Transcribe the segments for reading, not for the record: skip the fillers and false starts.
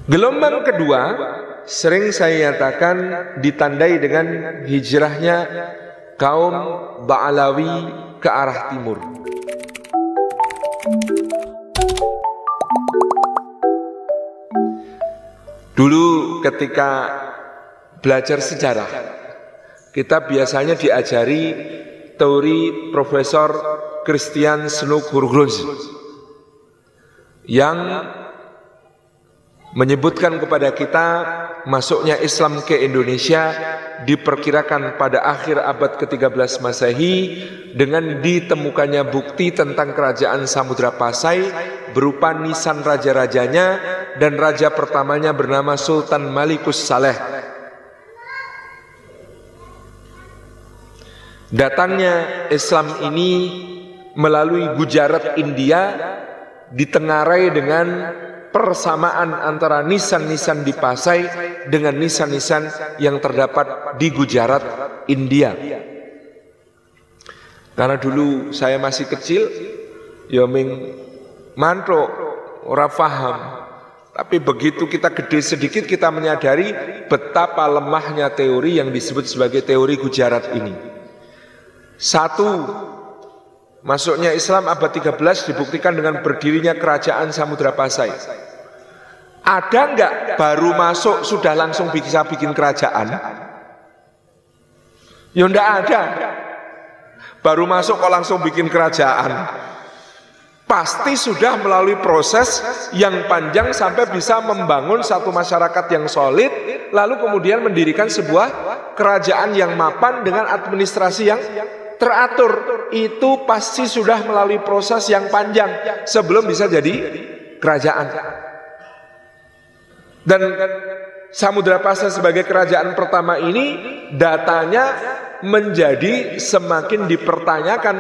Gelombang kedua sering saya nyatakan ditandai dengan hijrahnya kaum Ba'alawi ke arah timur. Dulu ketika belajar sejarah, kita biasanya diajari teori Profesor Christian Snoek-Hurgronje yang menyebutkan kepada kita masuknya Islam ke Indonesia diperkirakan pada akhir abad ke-13 Masehi dengan ditemukannya bukti tentang kerajaan Samudra Pasai berupa nisan raja-rajanya, dan raja pertamanya bernama Sultan Malikus Saleh. Datangnya Islam ini melalui Gujarat, India, ditengarai dengan persamaan antara nisan-nisan di Pasai dengan nisan-nisan yang terdapat di Gujarat, India. Karena dulu saya masih kecil, ya ming mantrok, ora paham. Tapi begitu kita gede sedikit, kita menyadari betapa lemahnya teori yang disebut sebagai teori Gujarat ini. Satu, masuknya Islam abad 13 dibuktikan dengan berdirinya kerajaan Samudra Pasai. Ada enggak baru masuk sudah langsung bisa bikin kerajaan? Ya enggak ada. Baru masuk kok langsung bikin kerajaan. Pasti sudah melalui proses yang panjang sampai bisa membangun satu masyarakat yang solid, lalu kemudian mendirikan sebuah kerajaan yang mapan dengan administrasi yang teratur. Itu pasti sudah melalui proses yang panjang sebelum bisa jadi kerajaan. Dan Samudra Pasai sebagai kerajaan pertama ini datanya menjadi semakin dipertanyakan,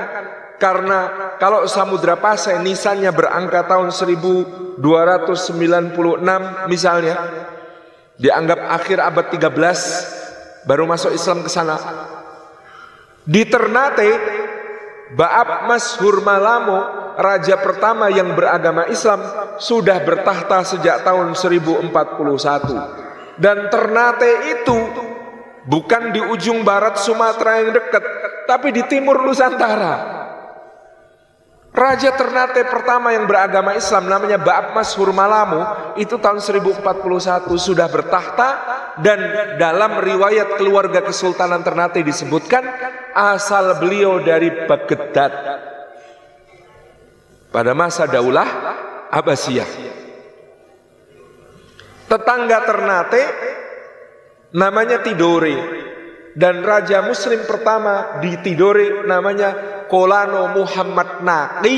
karena kalau Samudra Pasai nisannya berangka tahun 1296 misalnya, dianggap akhir abad 13 baru masuk Islam ke sana. Di Ternate, Ba'ab Mas Hurmalamo, raja pertama yang beragama Islam, sudah bertahta sejak tahun 1041. Dan Ternate itu bukan di ujung barat Sumatera yang dekat, tapi di timur Nusantara. Raja Ternate pertama yang beragama Islam namanya Ba'ab Mas Hurmalamo, itu tahun 1041 sudah bertahta. Dan dalam riwayat keluarga Kesultanan Ternate disebutkan asal beliau dari Baghdad pada masa Daulah Abbasiyah. Tetangga Ternate namanya Tidore, dan raja muslim pertama di Tidore namanya Kolano Muhammad Naqi,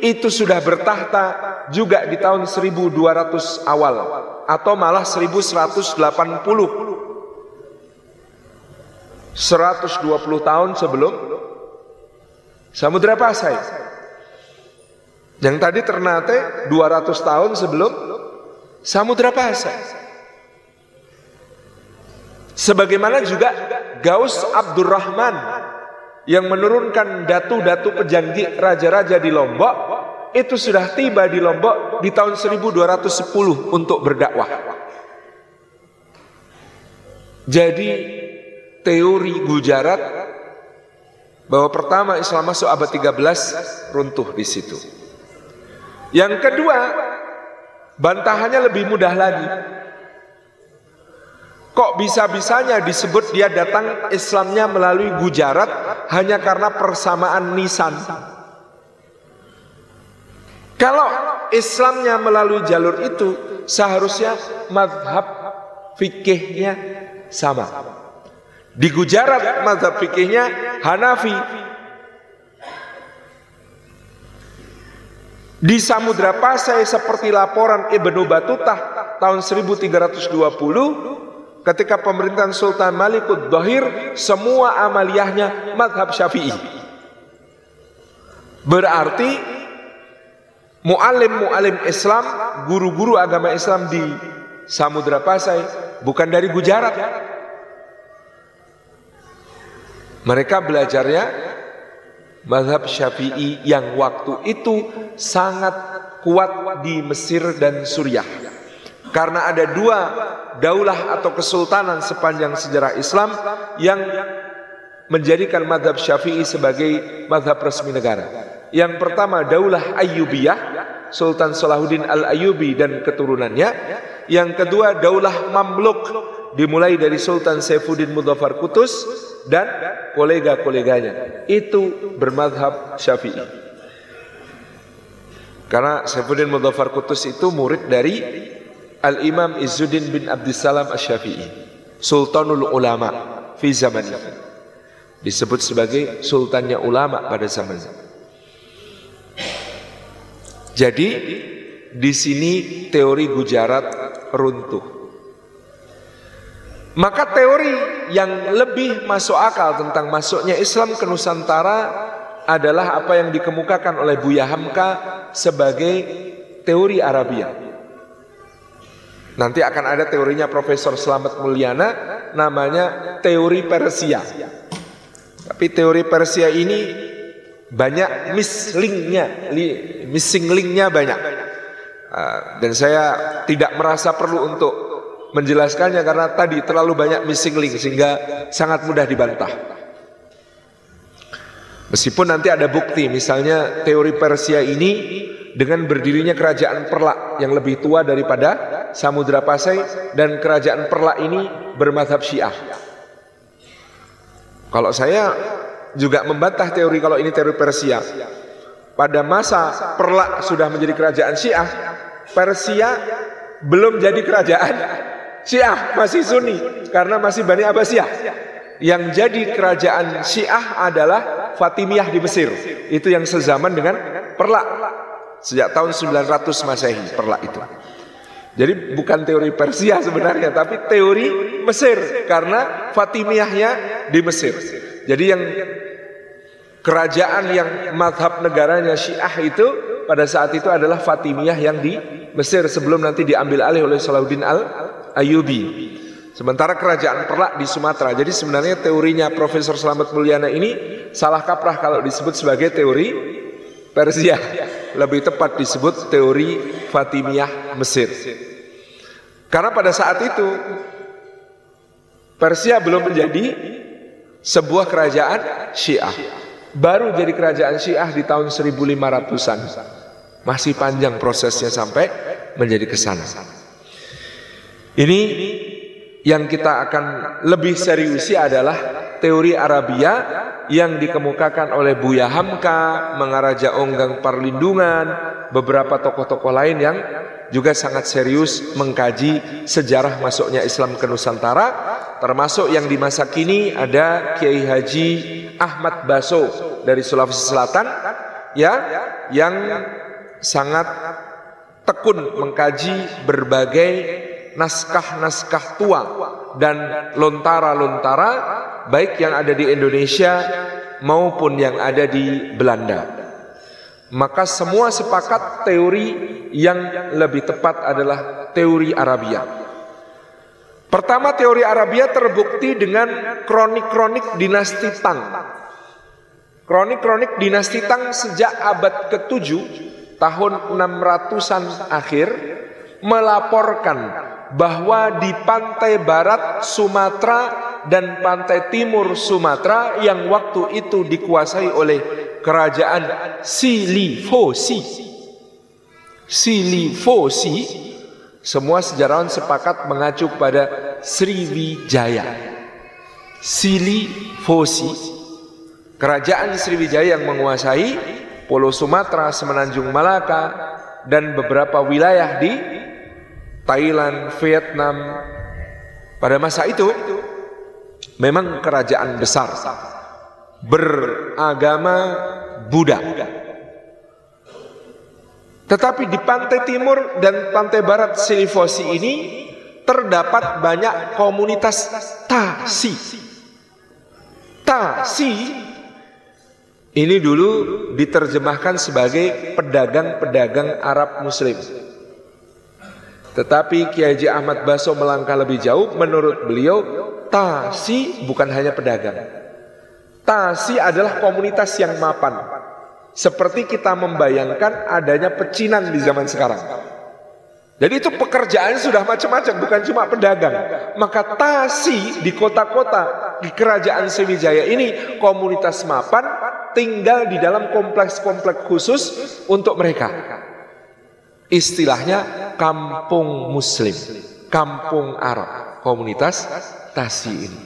itu sudah bertahta juga di tahun 1200 awal atau malah 1180, 120 tahun sebelum Samudra Pasai. Yang tadi Ternate 200 tahun sebelum Samudra Pasai. Sebagaimana juga Gaus Abdurrahman yang menurunkan datu-datu pejanji raja-raja di Lombok, itu sudah tiba di Lombok di tahun 1210 untuk berdakwah. Jadi teori Gujarat bahwa pertama Islam masuk abad 13 runtuh di situ. Yang kedua, bantahannya lebih mudah lagi. Kok bisa-bisanya disebut dia datang Islamnya melalui Gujarat hanya karena persamaan nisan? Kalau Islamnya melalui jalur itu, seharusnya mazhab fikihnya sama. Di Gujarat mazhab fikihnya Hanafi. Di Samudra Pasai seperti laporan Ibnu Batutah tahun 1320, ketika pemerintahan Sultan Malikud Dhahir, semua amaliyahnya mazhab Syafi'i. Berarti mu'alim Islam, guru-guru agama Islam di Samudra Pasai bukan dari Gujarat. Mereka belajarnya mazhab Syafi'i yang waktu itu sangat kuat di Mesir dan Suriah. Karena ada dua daulah atau kesultanan sepanjang sejarah Islam yang menjadikan mazhab Syafi'i sebagai mazhab resmi negara. Yang pertama Daulah Ayyubiyah, Sultan Salahuddin Al-Ayyubi dan keturunannya. Yang kedua Daulah Mamluk, dimulai dari Sultan Saifuddin Mudzaffar Qutus dan kolega-koleganya. Itu bermazhab Syafi'i. Karena Saifuddin Mudzaffar Qutus itu murid dari Al-Imam Izzuddin bin Abdissalam Asy-Syafi'i, Sultanul Ulama fi zamanihi. Disebut sebagai sultannya ulama pada zamannya. Jadi di sini teori Gujarat runtuh. Maka teori yang lebih masuk akal tentang masuknya Islam ke Nusantara adalah apa yang dikemukakan oleh Buya Hamka sebagai teori Arabia. Nanti akan ada teorinya Profesor Slamet Mulyana, namanya teori Persia. Tapi teori Persia ini banyak missing linknya banyak. Dan saya tidak merasa perlu untuk menjelaskannya karena tadi terlalu banyak missing link sehingga sangat mudah dibantah. Meskipun nanti ada bukti, misalnya teori Persia ini dengan berdirinya kerajaan Perlak yang lebih tua daripada Samudra Pasai, dan kerajaan Perlak ini bermazhab Syiah. Kalau saya juga membantah teori kalau ini teori Persia. Pada masa Perlak sudah menjadi kerajaan Syiah, Persia belum jadi kerajaan Syiah, masih Sunni karena masih Bani Abbasiyah. Yang jadi kerajaan Syiah adalah Fatimiyah di Mesir. Itu yang sezaman dengan Perlak. Sejak tahun 900 Masehi Perlak itu. Jadi bukan teori Persia sebenarnya, tapi teori Mesir karena Fatimiyahnya di Mesir. Jadi yang kerajaan yang mazhab negaranya Syiah itu pada saat itu adalah Fatimiyah yang di Mesir sebelum nanti diambil alih oleh Salahuddin Al-Ayyubi. Sementara kerajaan Perlak di Sumatera. Jadi sebenarnya teorinya Profesor Slamet Mulyana ini salah kaprah kalau disebut sebagai teori Persia. Lebih tepat disebut teori Fatimiyah Mesir. Karena pada saat itu Persia belum menjadi sebuah kerajaan Syiah. Baru jadi kerajaan Syiah di tahun 1500-an. Masih panjang prosesnya sampai menjadi kesana. Ini yang kita akan lebih seriusi adalah teori Arabia yang dikemukakan oleh Buya Hamka, Mangaraja Onggang Parlindungan, beberapa tokoh-tokoh lain yang juga sangat serius mengkaji sejarah masuknya Islam ke Nusantara, termasuk yang di masa kini ada Kiai Haji Ahmad Baso dari Sulawesi Selatan ya, yang sangat tekun mengkaji berbagai naskah-naskah tua dan lontara-lontara baik yang ada di Indonesia maupun yang ada di Belanda. Maka semua sepakat teori yang lebih tepat adalah teori Arabia. Pertama, teori Arabia terbukti dengan kronik-kronik dinasti Tang. Kronik-kronik dinasti Tang sejak abad ke-7 tahun 600-an akhir melaporkan bahwa di pantai barat Sumatera dan pantai timur Sumatera yang waktu itu dikuasai oleh kerajaan Silifosi, semua sejarawan sepakat mengacu pada Sriwijaya. Silifosi, kerajaan Sriwijaya yang menguasai Pulau Sumatera, Semenanjung Malaka, dan beberapa wilayah di Thailand, Vietnam. Pada masa itu memang kerajaan besar beragama Buddha. Tetapi di pantai timur dan pantai barat Silifosi ini terdapat banyak komunitas Tasi. Tasi ini dulu diterjemahkan sebagai pedagang-pedagang Arab Muslim. Tetapi Kiai Haji Ahmad Baso melangkah lebih jauh. Menurut beliau, Tasi bukan hanya pedagang. Tasi adalah komunitas yang mapan. Seperti kita membayangkan adanya pecinan di zaman sekarang. Jadi itu pekerjaan sudah macam-macam, bukan cuma pedagang. Maka Tasi di kota-kota di kerajaan Sriwijaya ini, komunitas mapan tinggal di dalam kompleks-kompleks khusus untuk mereka. Istilahnya kampung Muslim, kampung Arab, komunitas Tasi ini.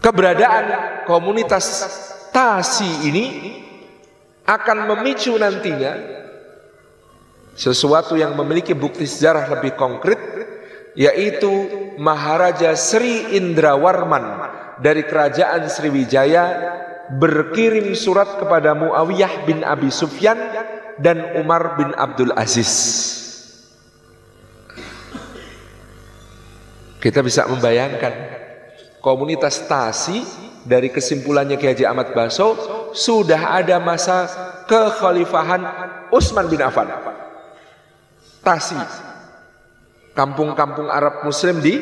Keberadaan komunitas Tasi ini akan memicu nantinya sesuatu yang memiliki bukti sejarah lebih konkret, yaitu Maharaja Sri Indrawarman dari kerajaan Sriwijaya berkirim surat kepada Muawiyah bin Abi Sufyan dan Umar bin Abdul Aziz. Kita bisa membayangkan komunitas Tasi dari kesimpulannya Kiai Haji Ahmad Baso sudah ada masa kekhalifahan Utsman bin Affan. Tasi, kampung-kampung Arab Muslim di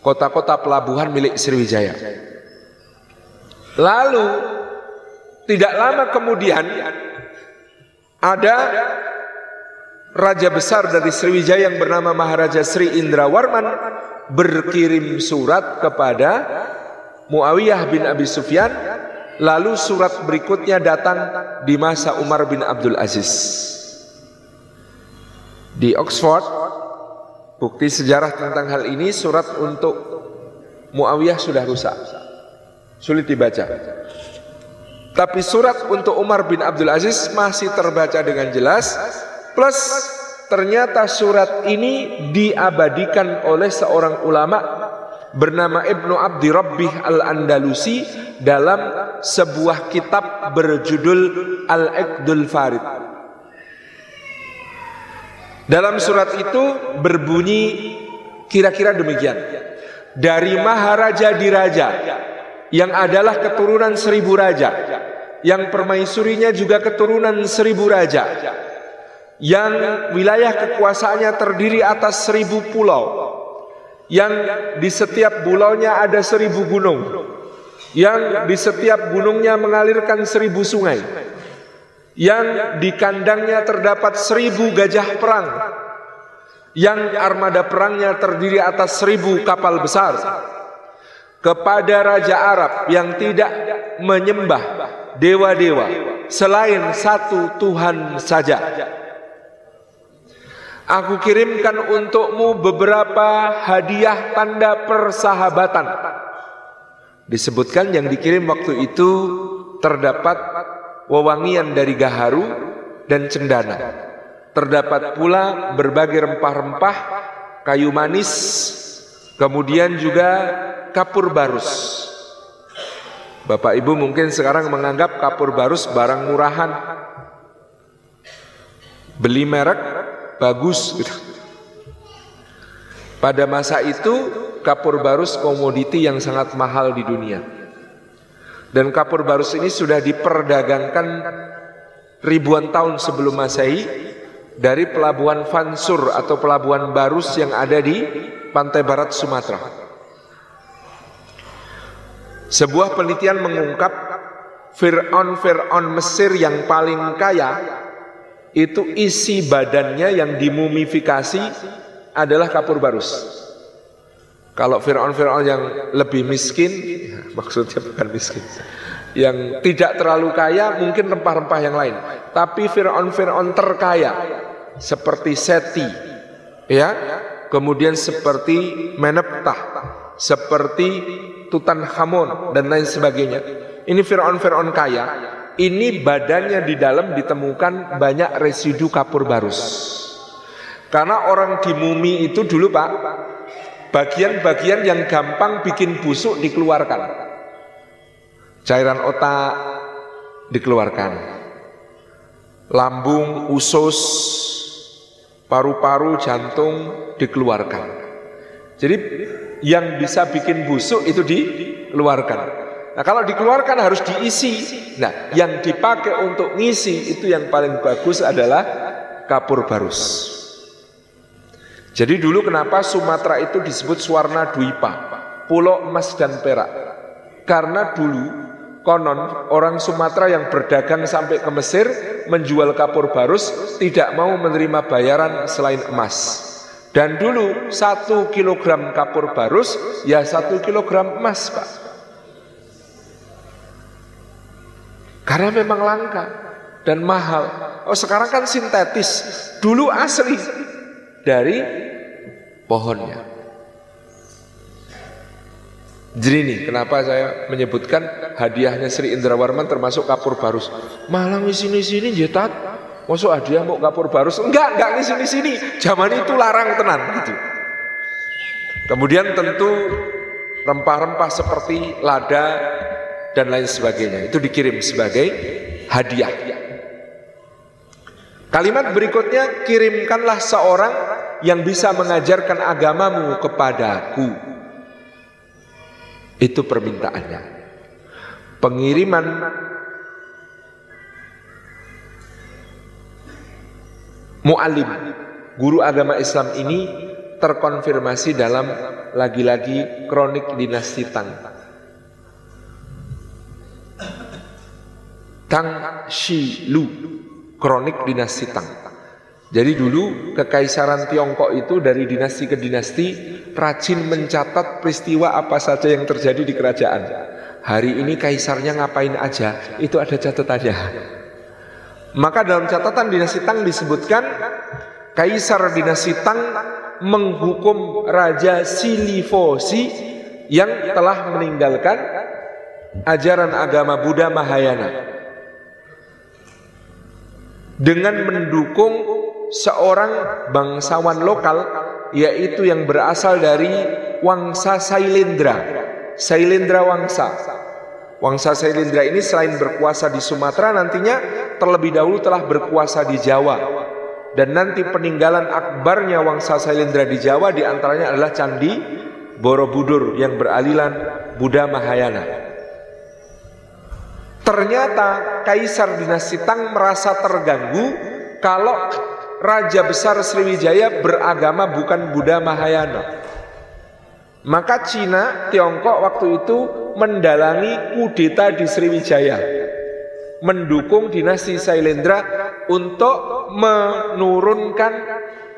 kota-kota pelabuhan milik Sriwijaya. Lalu tidak lama kemudian ada raja besar dari Sriwijaya yang bernama Maharaja Sri Indrawarman berkirim surat kepada Muawiyah bin Abi Sufyan. Lalu surat berikutnya datang di masa Umar bin Abdul Aziz. Di Oxford, bukti sejarah tentang hal ini, surat untuk Muawiyah sudah rusak, sulit dibaca. Tapi surat untuk Umar bin Abdul Aziz masih terbaca dengan jelas. Plus ternyata surat ini diabadikan oleh seorang ulama bernama Ibnu Abdi Rabbih Al-Andalusi dalam sebuah kitab berjudul Al-Iqdul Farid. Dalam surat itu berbunyi kira-kira demikian: dari Maharaja Diraja yang adalah keturunan 1000 raja, yang permaisurinya juga keturunan 1000 raja, yang wilayah kekuasaannya terdiri atas 1000 pulau, yang di setiap pulaunya ada 1000 gunung, yang di setiap gunungnya mengalirkan 1000 sungai, yang di kandangnya terdapat 1000 gajah perang, yang armada perangnya terdiri atas 1000 kapal besar, kepada Raja Arab yang tidak menyembah dewa-dewa selain satu Tuhan saja. Aku kirimkan untukmu beberapa hadiah tanda persahabatan. Disebutkan yang dikirim waktu itu terdapat wewangian dari gaharu dan cendana. Terdapat pula berbagai rempah-rempah, kayu manis, kemudian juga kapur barus. Bapak Ibu mungkin sekarang menganggap kapur barus barang murahan, beli merek bagus gitu. Pada masa itu kapur barus komoditi yang sangat mahal di dunia. Dan kapur barus ini sudah diperdagangkan ribuan tahun sebelum Masehi dari pelabuhan Fansur atau pelabuhan Barus yang ada di pantai barat Sumatera. Sebuah penelitian mengungkap Fir'aun Mesir yang paling kaya itu isi badannya yang dimumifikasi adalah kapur barus. Kalau Fir'aun yang lebih miskin, ya, maksudnya bukan miskin, yang tidak terlalu kaya mungkin rempah-rempah yang lain. Tapi Fir'aun terkaya seperti Seti, ya, kemudian seperti Meneptah, seperti Tutankhamun dan lain sebagainya. Ini Fir'aun kaya. Ini badannya di dalam ditemukan banyak residu kapur barus. Karena orang di mumi itu dulu Pak, bagian-bagian yang gampang bikin busuk dikeluarkan. Cairan otak dikeluarkan, lambung, usus, paru-paru, jantung dikeluarkan. Jadi yang bisa bikin busuk itu dikeluarkan. Nah kalau dikeluarkan harus diisi. Nah yang dipakai untuk ngisi itu yang paling bagus adalah kapur barus. Jadi dulu kenapa Sumatera itu disebut Swarna Dwipa, pulau emas dan perak? Karena dulu konon orang Sumatera yang berdagang sampai ke Mesir menjual kapur barus, tidak mau menerima bayaran selain emas. Dan dulu 1 kilogram kapur barus ya 1 kilogram emas, Pak. Karena memang langka dan mahal. Oh, sekarang kan sintetis, dulu asli dari pohonnya. Jadi ini kenapa saya menyebutkan hadiahnya Sri Indrawarman termasuk kapur barus. Malah sini jetat, masuk hadiah mau kapur barus? Enggak sini. Zaman itu larang tenan gitu. Kemudian tentu rempah-rempah seperti lada dan lain sebagainya itu dikirim sebagai hadiah. Kalimat berikutnya, kirimkanlah seorang yang bisa mengajarkan agamamu kepadaku. Itu permintaannya. Pengiriman mu'alim, guru agama Islam ini terkonfirmasi dalam lagi-lagi kronik dinasti Tang. Tang Shi Lu, kronik dinasti Tang. Jadi dulu kekaisaran Tiongkok itu dari dinasti ke dinasti rajin mencatat peristiwa apa saja yang terjadi di kerajaan. Hari ini kaisarnya ngapain aja, itu ada catatannya. Maka dalam catatan dinasti Tang disebutkan kaisar dinasti Tang menghukum Raja Silifosi yang telah meninggalkan ajaran agama Buddha Mahayana dengan mendukung seorang bangsawan lokal, yaitu yang berasal dari Wangsa Sailendra. Sailendra Wangsa. Wangsa Sailendra ini selain berkuasa di Sumatera, nantinya terlebih dahulu telah berkuasa di Jawa. Dan nanti peninggalan akbarnya Wangsa Sailendra di Jawa diantaranya adalah Candi Borobudur yang beraliran Buddha Mahayana. Ternyata Kaisar dinasti Tang merasa terganggu kalau Raja Besar Sriwijaya beragama bukan Buddha Mahayana. Maka Cina, Tiongkok waktu itu mendalangi kudeta di Sriwijaya, mendukung dinasti Sailendra untuk menurunkan,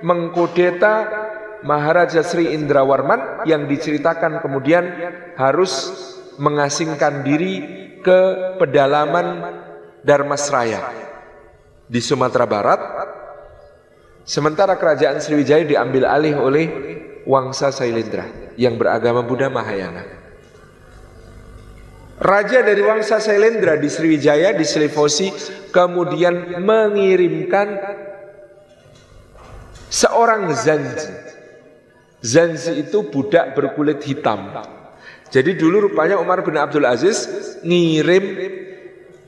mengkudeta Maharaja Sri Indrawarman yang diceritakan kemudian harus mengasingkan diri ke pedalaman Dharmasraya di Sumatera Barat. Sementara kerajaan Sriwijaya diambil alih oleh Wangsa Sailendra yang beragama Buddha Mahayana. Raja dari Wangsa Sailendra di Sriwijaya, di Silifosi, kemudian mengirimkan seorang zanzi. Zanzi itu budak berkulit hitam. Jadi dulu rupanya Umar bin Abdul Aziz ngirim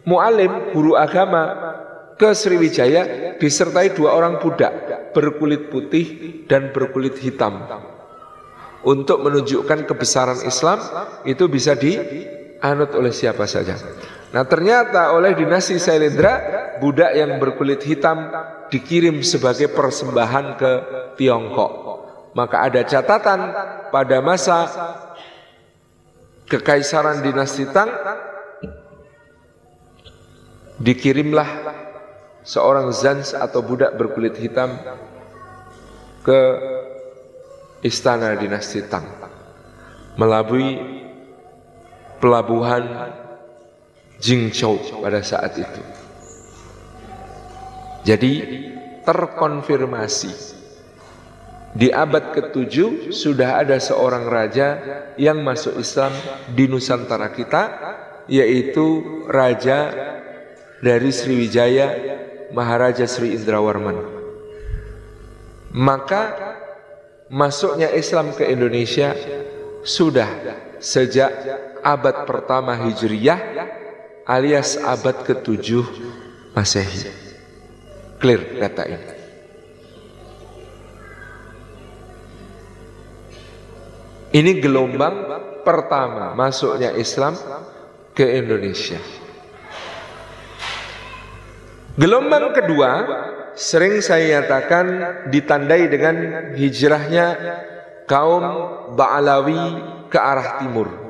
mu'alim, guru agama ke Sriwijaya disertai 2 orang budak berkulit putih dan berkulit hitam untuk menunjukkan kebesaran Islam itu bisa dianut oleh siapa saja. Nah, ternyata oleh dinasti Sailendra budak yang berkulit hitam dikirim sebagai persembahan ke Tiongkok. Maka ada catatan pada masa kekaisaran dinasti Tang dikirimlah seorang zanz atau budak berkulit hitam ke istana dinasti Tang melalui pelabuhan Jingzhou pada saat itu. Jadi terkonfirmasi di abad ke-7 sudah ada seorang raja yang masuk Islam di Nusantara kita, yaitu raja dari Sriwijaya, Maharaja Sri Indrawarman. Maka masuknya Islam ke Indonesia sudah sejak abad pertama Hijriyah alias abad ke-7 Masehi. Clear data ini. Ini gelombang pertama masuknya Islam ke Indonesia. Gelombang kedua sering saya nyatakan ditandai dengan hijrahnya kaum Ba'alawi ke arah timur.